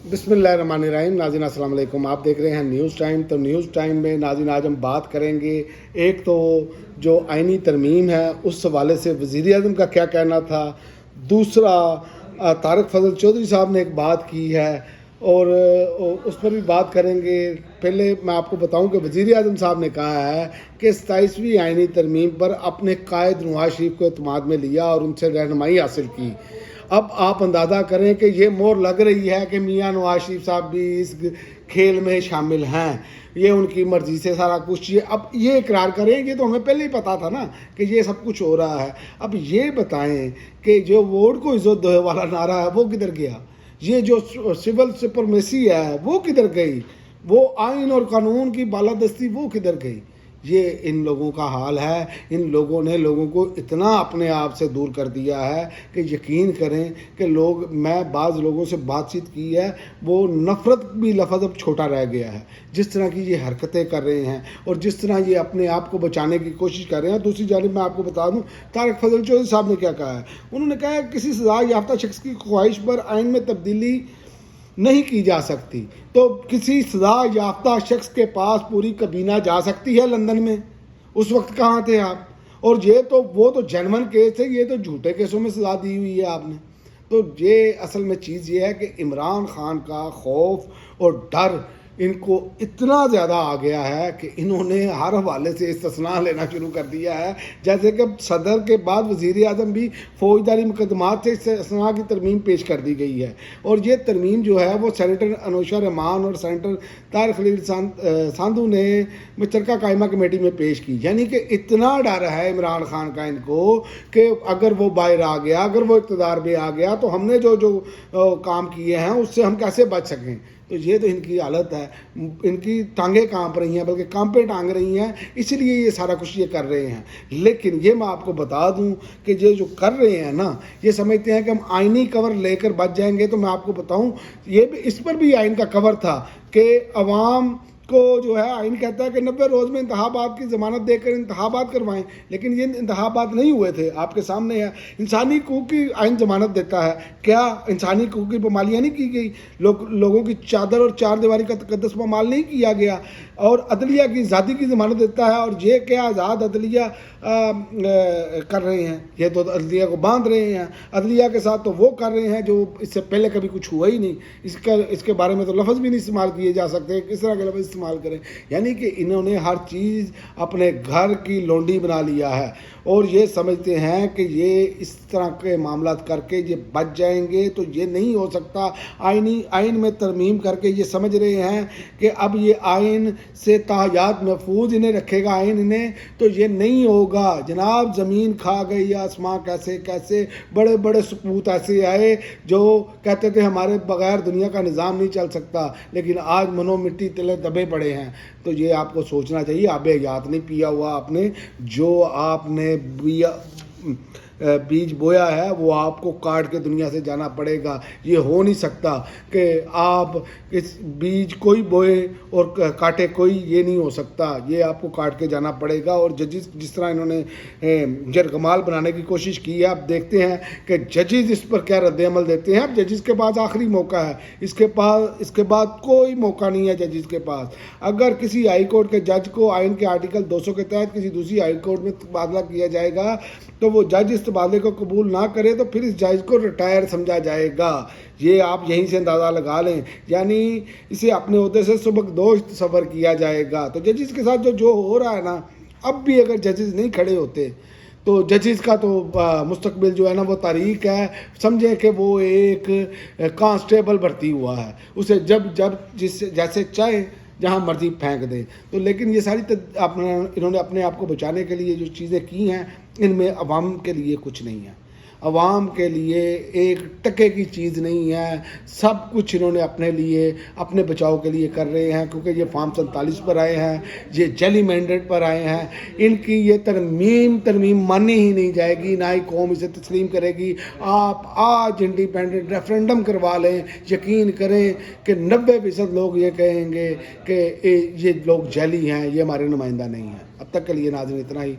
बिस्मिल्लाहिर्रहमानिर्रहीम। नाज़रीन अस्सलाम वालेकुम। आप देख रहे हैं न्यूज़ टाइम। तो न्यूज़ टाइम में नाज़रीन आज हम बात करेंगे, एक तो जो आइनी तरमीम है उस हवाले से वज़ीर आज़म का क्या कहना था, दूसरा तारिक फजल चौधरी साहब ने एक बात की है और उस पर भी बात करेंगे। पहले मैं आपको बताऊं कि वज़ीर आज़म साहब ने कहा है कि 27वीं आइनी तरमीम पर अपने कायद नवाज शरीफ को एतमाद में लिया और उनसे रहनुमाई हासिल की। अब आप अंदाज़ा करें कि ये मोहर लग रही है कि मियां नवाज शरीफ साहब भी इस खेल में शामिल हैं, ये उनकी मर्ज़ी से सारा कुछ। ये अब ये इकरार करें, ये तो हमें पहले ही पता था ना कि ये सब कुछ हो रहा है। अब ये बताएं कि जो वोट को इज्जत दे वाला नारा है वो किधर गया, ये जो सिविल सुपरमेसी है वो किधर गई, वो आइन और कानून की बालादस्ती वो किधर गई। ये इन लोगों का हाल है। इन लोगों ने लोगों को इतना अपने आप से दूर कर दिया है कि यकीन करें कि मैं बाज़ लोगों से बातचीत की है, वो नफ़रत भी लफ्ज़ अब छोटा रह गया है। जिस तरह की ये हरकतें कर रहे हैं और जिस तरह ये अपने आप को बचाने की कोशिश कर रहे हैं। दूसरी जानिब मैं आपको बता दूं, तारिक फजल चौधरी साहब ने क्या कहा है। उन्होंने कहा है किसी सज़ा याफ्ता शख्स की ख्वाहिश पर आइन में तब्दीली नहीं की जा सकती। तो किसी सजा याफ्ता शख्स के पास पूरी कबीना जा सकती है लंदन में, उस वक्त कहाँ थे आप। और ये तो वो तो जेन्युइन केस है, ये तो झूठे केसों में सजा दी हुई है आपने। तो ये असल में चीज़ ये है कि इमरान खान का खौफ और डर इनको इतना ज़्यादा आ गया है कि इन्होंने हर हवाले से इस्तिस्ना लेना शुरू कर दिया है। जैसे कि सदर के बाद वज़ीर आज़म भी फौजदारी मुकदमात से इस्तिस्ना की तरमीम पेश कर दी गई है। और ये तरमीम जो है वो सेनेटर अनोशा रहमान और सेनेटर तारिक खलील सांधू ने मुश्तरका कायमा कमेटी में पेश की। यानी कि इतना डर है इमरान खान का इनको कि अगर वो बाहर आ गया, अगर वो इक़्तिदार में आ गया, तो हमने जो जो काम किए हैं उससे हम कैसे बच सकें। तो ये तो इनकी हालत है, इनकी टांगें कांप रही हैं, बल्कि कांपे टांग रही हैं, इसलिए ये सारा कुछ ये कर रहे हैं। लेकिन ये मैं आपको बता दूं कि ये जो कर रहे हैं ना, ये समझते हैं कि हम आइनी कवर लेकर बच जाएंगे। तो मैं आपको बताऊं, ये भी इस पर भी आइन का कवर था कि अवाम को जो है आइन कहता है कि 90 रोज़ में इंतखाबात की ज़मानत देकर इंतखाबात करवाएं, लेकिन ये इंतखाबात नहीं हुए थे। आपके सामने है, इंसानी हकूक़ की आइन ज़मानत देता है। क्या इंसानी हकूक़ की पामालियाँ नहीं की गई? लोगों की चादर और चार दीवारी का तकद्दुस पामाल नहीं किया गया। और अदलिया की आज़ादी की ज़मानत देता है। और ये क्या आज़ाद अदलिया कर रहे हैं, ये तो अदलिया को बांध रहे हैं। अदलिया के साथ तो वो कर रहे हैं जो इससे पहले कभी कुछ हुआ ही नहीं। इसके बारे में तो लफ्ज़ भी नहीं इस्तेमाल किए जा सकते, किस तरह के लफ्ज़ इस्तेमाल करें। यानी कि इन्होंने हर चीज़ अपने घर की लौंडी बना लिया है और ये समझते हैं कि ये इस तरह के मामला करके ये बच जाएंगे। तो ये नहीं हो सकता। आइन में तरमीम करके ये समझ रहे हैं कि अब ये आइन से ताहयात महफूज इन्हें रखेगा आइन इन्हें, तो ये नहीं होगा जनाब। ज़मीन खा गई आसमां कैसे कैसे, बड़े बड़े सपूत ऐसे आए जो कहते थे हमारे बगैर दुनिया का निज़ाम नहीं चल सकता, लेकिन आज मनो मिट्टी तले दबे पड़े हैं। तो ये आपको सोचना चाहिए। आबे हयात नहीं पिया हुआ आपने, जो आपने बीज बोया है वो आपको काट के दुनिया से जाना पड़ेगा। ये हो नहीं सकता कि आप इस बीज कोई बोए और काटे कोई, ये नहीं हो सकता। ये आपको काट के जाना पड़ेगा। और जजेस जिस तरह इन्होंने जरगमाल बनाने की कोशिश की है, अब देखते हैं कि जजेस इस पर क्या रद्द-ए-अमल देते हैं। अब जजेस के पास आखिरी मौका है, इसके बाद कोई मौका नहीं है जजेस के पास। अगर किसी हाई कोर्ट के जज को आइन के आर्टिकल 200 के तहत किसी दूसरी हाई कोर्ट में तबादला किया जाएगा, तो वो जज इस तबादले को कबूल ना करे तो फिर इस जज को रिटायर समझा जाएगा। ये आप यहीं से अंदाज़ा लगा लें। यानी इसे अपने ओहदे से सुबकदोश सफ़र किया जाएगा। तो जजेस के साथ जो हो रहा है ना, अब भी अगर जजेस नहीं खड़े होते तो जजेस का तो मुस्तकबिल जो है ना वो तारीख है। समझें कि वो एक कांस्टेबल भर्ती हुआ है, उसे जब जैसे चाहे जहाँ मर्जी फेंक दे। तो लेकिन ये सारी इन्होंने अपने आप को बचाने के लिए जो चीज़ें की हैं, इनमें अवाम के लिए कुछ नहीं है। अवाम के लिए एक टके की चीज़ नहीं है। सब कुछ इन्होंने अपने लिए, अपने बचाव के लिए कर रहे हैं। क्योंकि ये फॉर्म 47 पर आए हैं, ये जेली मैंडेट पर आए हैं। इनकी ये तरमीम मानी ही नहीं जाएगी, ना ही कौम इसे तस्लीम करेगी। आप आज इंडिपेंडेंट रेफरेंडम करवा लें, यकीन करें कि 90% लोग ये कहेंगे कि ये लोग जेली हैं, ये हमारे नुमाइंदा नहीं हैं। अब तक के लिए नाज़रीन इतना ही।